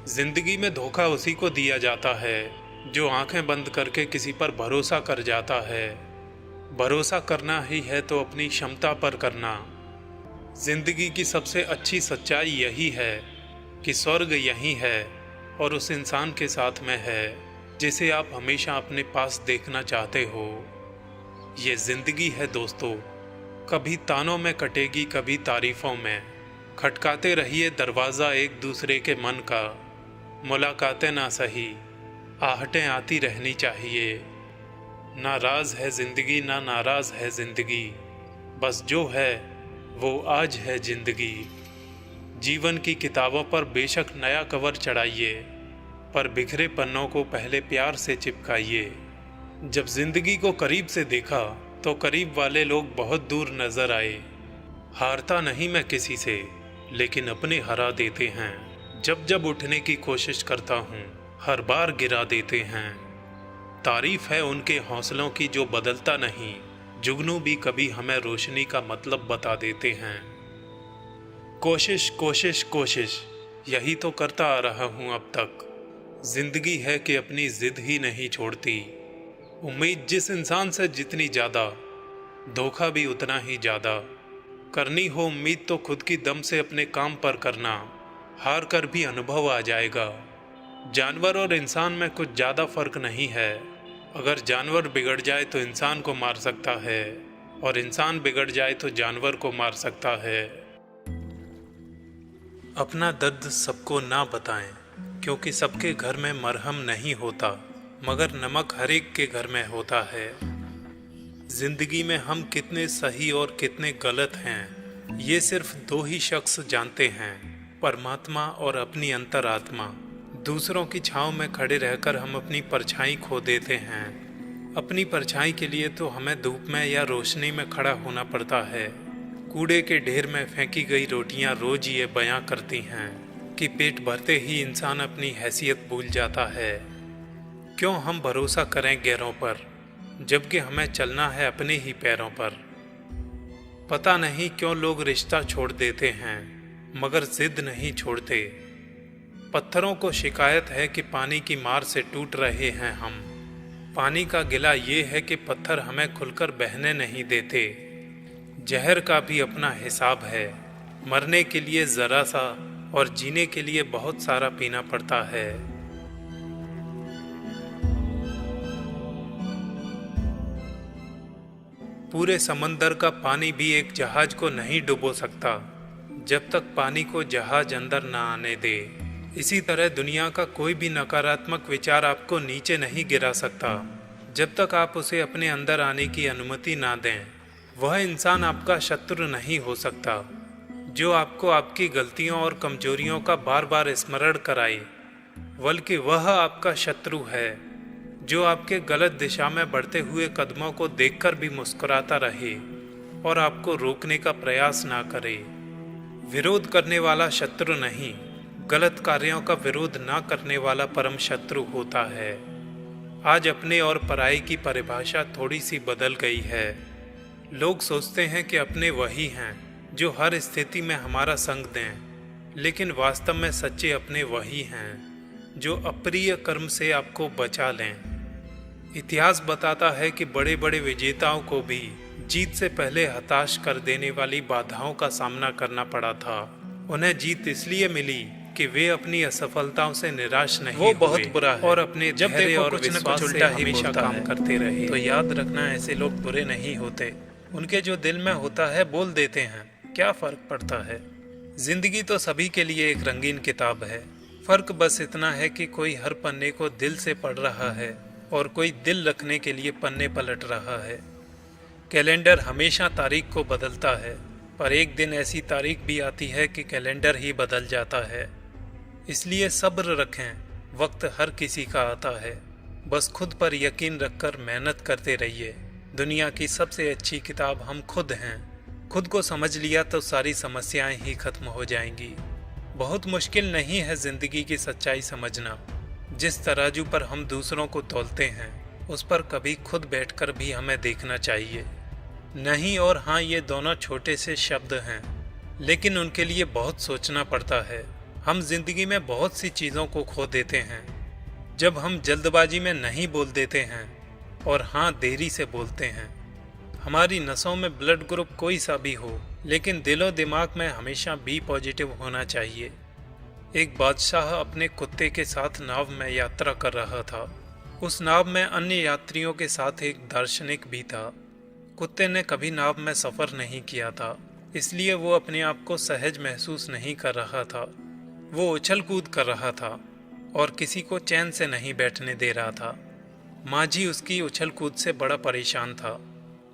जिंदगी में धोखा उसी को दिया जाता है जो आंखें बंद करके किसी पर भरोसा कर जाता है। भरोसा करना ही है तो अपनी क्षमता पर करना। जिंदगी की सबसे अच्छी सच्चाई यही है कि स्वर्ग यहीं है और उस इंसान के साथ में है जिसे आप हमेशा अपने पास देखना चाहते हो। ये जिंदगी है दोस्तों, कभी तानों में कटेगी कभी तारीफों में। खटकाते रहिए दरवाज़ा एक दूसरे के मन का। मुलाकातें ना सही, आहटें आती रहनी चाहिए। ना राज है ज़िंदगी ना नाराज़ है ज़िंदगी, बस जो है वो आज है ज़िंदगी। जीवन की किताबों पर बेशक नया कवर चढ़ाइए, पर बिखरे पन्नों को पहले प्यार से चिपकाइए। जब ज़िंदगी को करीब से देखा तो करीब वाले लोग बहुत दूर नज़र आए। हारता नहीं मैं किसी से, लेकिन अपने हरा देते हैं। जब जब उठने की कोशिश करता हूँ हर बार गिरा देते हैं। तारीफ है उनके हौसलों की जो बदलता नहीं। जुगनू भी कभी हमें रोशनी का मतलब बता देते हैं। कोशिश कोशिश कोशिश यही तो करता आ रहा हूँ अब तक। जिंदगी है कि अपनी जिद ही नहीं छोड़ती। उम्मीद जिस इंसान से जितनी ज़्यादा, धोखा भी उतना ही ज़्यादा। करनी हो उम्मीद तो खुद की दम से अपने काम पर करना। हार कर भी अनुभव आ जाएगा। जानवर और इंसान में कुछ ज़्यादा फर्क नहीं है। अगर जानवर बिगड़ जाए तो इंसान को मार सकता है, और इंसान बिगड़ जाए तो जानवर को मार सकता है। अपना दर्द सबको ना बताएं, क्योंकि सबके घर में मरहम नहीं होता, मगर नमक हर एक के घर में होता है। जिंदगी में हम कितने सही और कितने गलत हैं, ये सिर्फ दो ही शख्स जानते हैं, परमात्मा और अपनी अंतरात्मा। दूसरों की छांव में खड़े रहकर हम अपनी परछाई खो देते हैं। अपनी परछाई के लिए तो हमें धूप में या रोशनी में खड़ा होना पड़ता है। कूड़े के ढेर में फेंकी गई रोटियां रोज ये बयां करती हैं कि पेट भरते ही इंसान अपनी हैसियत भूल जाता है। क्यों हम भरोसा करें गैरों पर, जबकि हमें चलना है अपने ही पैरों पर। पता नहीं क्यों लोग रिश्ता छोड़ देते हैं, मगर जिद नहीं छोड़ते। पत्थरों को शिकायत है कि पानी की मार से टूट रहे हैं हम। पानी का गिला ये है कि पत्थर हमें खुलकर बहने नहीं देते। जहर का भी अपना हिसाब है। मरने के लिए ज़रा सा और जीने के लिए बहुत सारा पीना पड़ता है। पूरे समंदर का पानी भी एक जहाज को नहीं डुबो सकता जब तक पानी को जहाज अंदर ना आने दे। इसी तरह दुनिया का कोई भी नकारात्मक विचार आपको नीचे नहीं गिरा सकता जब तक आप उसे अपने अंदर आने की अनुमति ना दें। वह इंसान आपका शत्रु नहीं हो सकता जो आपको आपकी गलतियों और कमजोरियों का बार बार स्मरण कराए, बल्कि वह आपका शत्रु है जो आपके गलत दिशा में बढ़ते हुए कदमों को देखकर भी मुस्कुराता रहे और आपको रोकने का प्रयास ना करे। विरोध करने वाला शत्रु नहीं, गलत कार्यों का विरोध ना करने वाला परम शत्रु होता है। आज अपने और पराई की परिभाषा थोड़ी सी बदल गई है। लोग सोचते हैं कि अपने वही हैं जो हर स्थिति में हमारा संग दें, लेकिन वास्तव में सच्चे अपने वही हैं जो अप्रिय कर्म से आपको बचा लें। इतिहास बताता है कि बड़े बड़े विजेताओं को भी जीत से पहले हताश कर देने वाली बाधाओं का सामना करना पड़ा था। उन्हें जीत इसलिए मिली कि वे अपनी असफलताओं से निराश नहीं हुए, बहुत बुरा है और अपने जब धैर्य और विश्वास से हमेशा काम करते रहे। तो याद रखना, ऐसे लोग बुरे नहीं होते। उनके जो दिल में होता है बोल देते हैं, क्या फर्क पड़ता है। जिंदगी तो सभी के लिए एक रंगीन किताब है। फर्क बस इतना है कि कोई हर पन्ने को दिल से पढ़ रहा है और कोई दिल रखने के लिए पन्ने पलट रहा है। कैलेंडर हमेशा तारीख को बदलता है, पर एक दिन ऐसी तारीख भी आती है कि कैलेंडर ही बदल जाता है। इसलिए सब्र रखें, वक्त हर किसी का आता है। बस खुद पर यकीन रखकर मेहनत करते रहिए। दुनिया की सबसे अच्छी किताब हम खुद हैं। खुद को समझ लिया तो सारी समस्याएं ही खत्म हो जाएंगी। बहुत मुश्किल नहीं है ज़िंदगी की सच्चाई समझना। जिस तराजू पर हम दूसरों को तौलते हैं, उस पर कभी खुद बैठकर भी हमें देखना चाहिए। नहीं और हाँ, ये दोनों छोटे से शब्द हैं, लेकिन उनके लिए बहुत सोचना पड़ता है। हम जिंदगी में बहुत सी चीज़ों को खो देते हैं जब हम जल्दबाजी में नहीं बोल देते हैं और हाँ देरी से बोलते हैं। हमारी नसों में ब्लड ग्रुप कोई सा भी हो, लेकिन दिलो दिमाग में हमेशा बी पॉजिटिव होना चाहिए। एक बादशाह अपने कुत्ते के साथ नाव में यात्रा कर रहा था। उस नाव में अन्य यात्रियों के साथ एक दार्शनिक भी था। कुत्ते ने कभी नाव में सफ़र नहीं किया था, इसलिए वो अपने आप को सहज महसूस नहीं कर रहा था। वो उछल कूद कर रहा था और किसी को चैन से नहीं बैठने दे रहा था। माझी उसकी उछल कूद से बड़ा परेशान था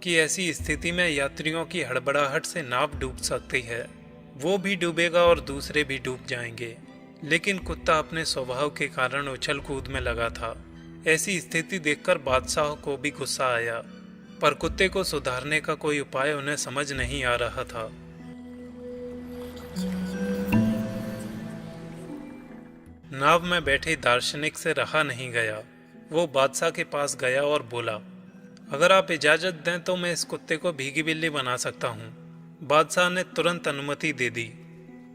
कि ऐसी स्थिति में यात्रियों की हड़बड़ाहट से नाव डूब सकती है। वो भी डूबेगा और दूसरे भी डूब जाएंगे। लेकिन कुत्ता अपने स्वभाव के कारण उछल कूद में लगा था। ऐसी स्थिति देखकर बादशाह को भी गुस्सा आया, पर कुत्ते को सुधारने का कोई उपाय उन्हें समझ नहीं आ रहा था। नाव में बैठे दार्शनिक से रहा नहीं गया। वो बादशाह के पास गया और बोला, अगर आप इजाज़त दें तो मैं इस कुत्ते को भीगी बिल्ली बना सकता हूँ। बादशाह ने तुरंत अनुमति दे दी।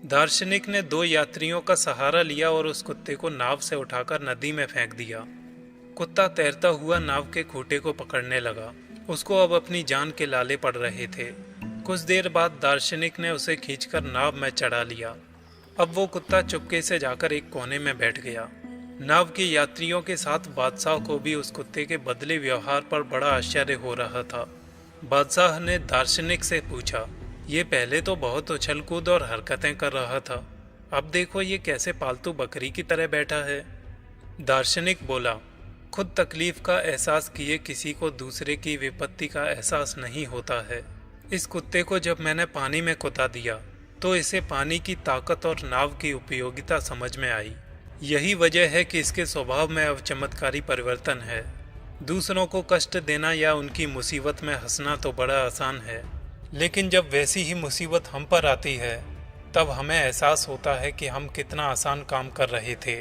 दार्शनिक ने 2 यात्रियों का सहारा लिया और उस कुत्ते को नाव से उठाकर नदी में फेंक दिया। कुत्ता तैरता हुआ नाव के खूंटे को पकड़ने लगा। उसको अब अपनी जान के लाले पड़ रहे थे। कुछ देर बाद दार्शनिक ने उसे खींचकर नाव में चढ़ा लिया। अब वो कुत्ता चुपके से जाकर एक कोने में बैठ गया। नाव के यात्रियों के साथ बादशाह को भी उस कुत्ते के बदले व्यवहार पर बड़ा आश्चर्य हो रहा था। बादशाह ने दार्शनिक से पूछा, ये पहले तो बहुत उछल कूद और हरकतें कर रहा था, अब देखो ये कैसे पालतू बकरी की तरह बैठा है। दार्शनिक बोला, खुद तकलीफ का एहसास किए किसी को दूसरे की विपत्ति का एहसास नहीं होता है। इस कुत्ते को जब मैंने पानी में कुदा दिया तो इसे पानी की ताकत और नाव की उपयोगिता समझ में आई। यही वजह है कि इसके स्वभाव में अब चमत्कारी परिवर्तन है। दूसरों को कष्ट देना या उनकी मुसीबत में हंसना तो बड़ा आसान है, लेकिन जब वैसी ही मुसीबत हम पर आती है तब हमें एहसास होता है कि हम कितना आसान काम कर रहे थे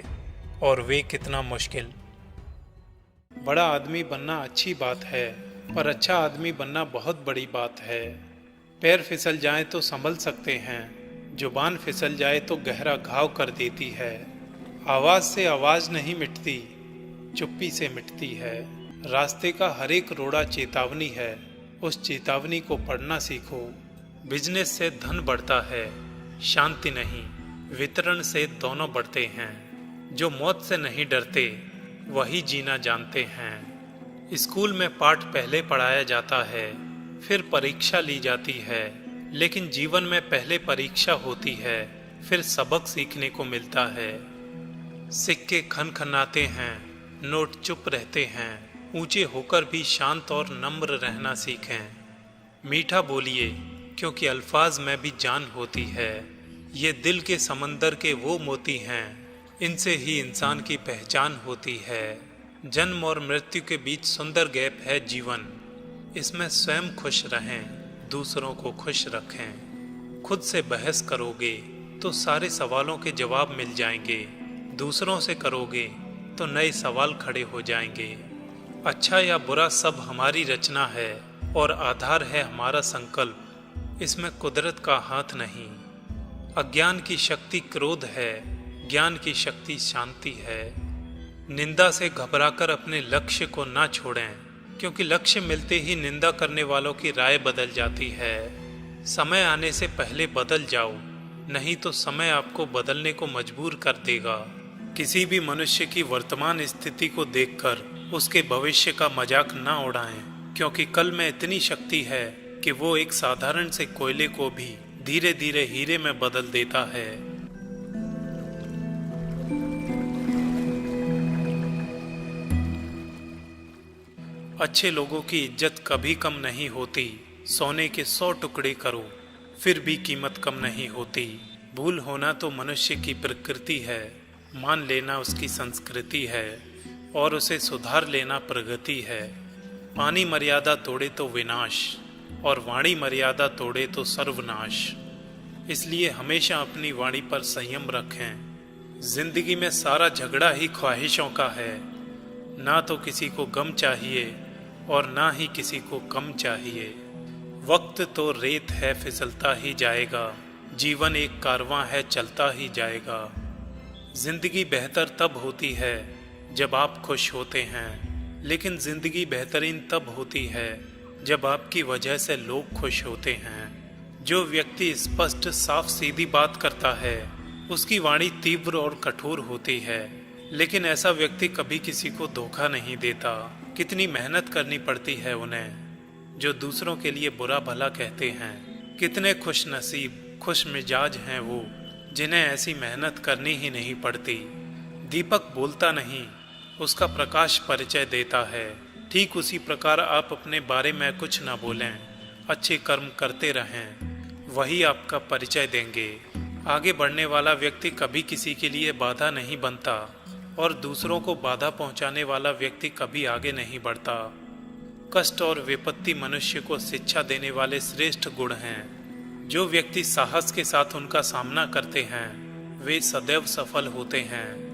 और वे कितना मुश्किल। बड़ा आदमी बनना अच्छी बात है, पर अच्छा आदमी बनना बहुत बड़ी बात है। पैर फिसल जाए तो संभल सकते हैं, जुबान फिसल जाए तो गहरा घाव कर देती है। आवाज़ से आवाज़ नहीं मिटती, चुप्पी से मिटती है। रास्ते का हर एक रोड़ा चेतावनी है, उस चेतावनी को पढ़ना सीखो। बिजनेस से धन बढ़ता है, शांति नहीं, वितरण से दोनों बढ़ते हैं। जो मौत से नहीं डरते वही जीना जानते हैं। स्कूल में पाठ पहले पढ़ाया जाता है, फिर परीक्षा ली जाती है, लेकिन जीवन में पहले परीक्षा होती है, फिर सबक सीखने को मिलता है। सिक्के खनखनाते हैं, नोट चुप रहते हैं। ऊंचे होकर भी शांत और नम्र रहना सीखें। मीठा बोलिए, क्योंकि अल्फाज में भी जान होती है। ये दिल के समंदर के वो मोती हैं, इनसे ही इंसान की पहचान होती है। जन्म और मृत्यु के बीच सुंदर गैप है जीवन, इसमें स्वयं खुश रहें, दूसरों को खुश रखें। खुद से बहस करोगे तो सारे सवालों के जवाब मिल जाएंगे, दूसरों से करोगे तो नए सवाल खड़े हो जाएंगे। अच्छा या बुरा सब हमारी रचना है और आधार है हमारा संकल्प, इसमें कुदरत का हाथ नहीं। अज्ञान की शक्ति क्रोध है, ज्ञान की शक्ति शांति है। निंदा से घबराकर अपने लक्ष्य को ना छोड़ें, क्योंकि लक्ष्य मिलते ही निंदा करने वालों की राय बदल जाती है। समय आने से पहले बदल जाओ, नहीं तो समय आपको बदलने को मजबूर कर देगा। किसी भी मनुष्य की वर्तमान स्थिति को देखकर उसके भविष्य का मजाक ना उड़ाएं, क्योंकि कल में इतनी शक्ति है कि वो एक साधारण से कोयले को भी धीरे धीरे हीरे में बदल देता है। अच्छे लोगों की इज्जत कभी कम नहीं होती। सोने के 100 टुकड़े करो फिर भी कीमत कम नहीं होती। भूल होना तो मनुष्य की प्रकृति है, मान लेना उसकी संस्कृति है और उसे सुधार लेना प्रगति है। पानी मर्यादा तोड़े तो विनाश और वाणी मर्यादा तोड़े तो सर्वनाश। इसलिए हमेशा अपनी वाणी पर संयम रखें। जिंदगी में सारा झगड़ा ही ख्वाहिशों का है, ना तो किसी को गम चाहिए और ना ही किसी को कम चाहिए। वक्त तो रेत है, फिसलता ही जाएगा, जीवन एक कारवां है, चलता ही जाएगा। जिंदगी बेहतर तब होती है जब आप खुश होते हैं, लेकिन जिंदगी बेहतरीन तब होती है जब आपकी वजह से लोग खुश होते हैं। जो व्यक्ति स्पष्ट साफ सीधी बात करता है उसकी वाणी तीव्र और कठोर होती है, लेकिन ऐसा व्यक्ति कभी किसी को धोखा नहीं देता। कितनी मेहनत करनी पड़ती है उन्हें जो दूसरों के लिए बुरा भला कहते हैं। कितने खुश नसीब खुश मिजाज हैं वो जिन्हें ऐसी मेहनत करनी ही नहीं पड़ती। दीपक बोलता नहीं, उसका प्रकाश परिचय देता है। ठीक उसी प्रकार आप अपने बारे में कुछ ना बोलें, अच्छे कर्म करते रहें, वही आपका परिचय देंगे। आगे बढ़ने वाला व्यक्ति कभी किसी के लिए बाधा नहीं बनता और दूसरों को बाधा पहुंचाने वाला व्यक्ति कभी आगे नहीं बढ़ता। कष्ट और विपत्ति मनुष्य को शिक्षा देने वाले श्रेष्ठ गुण हैं। जो व्यक्ति साहस के साथ उनका सामना करते हैं वे सदैव सफल होते हैं।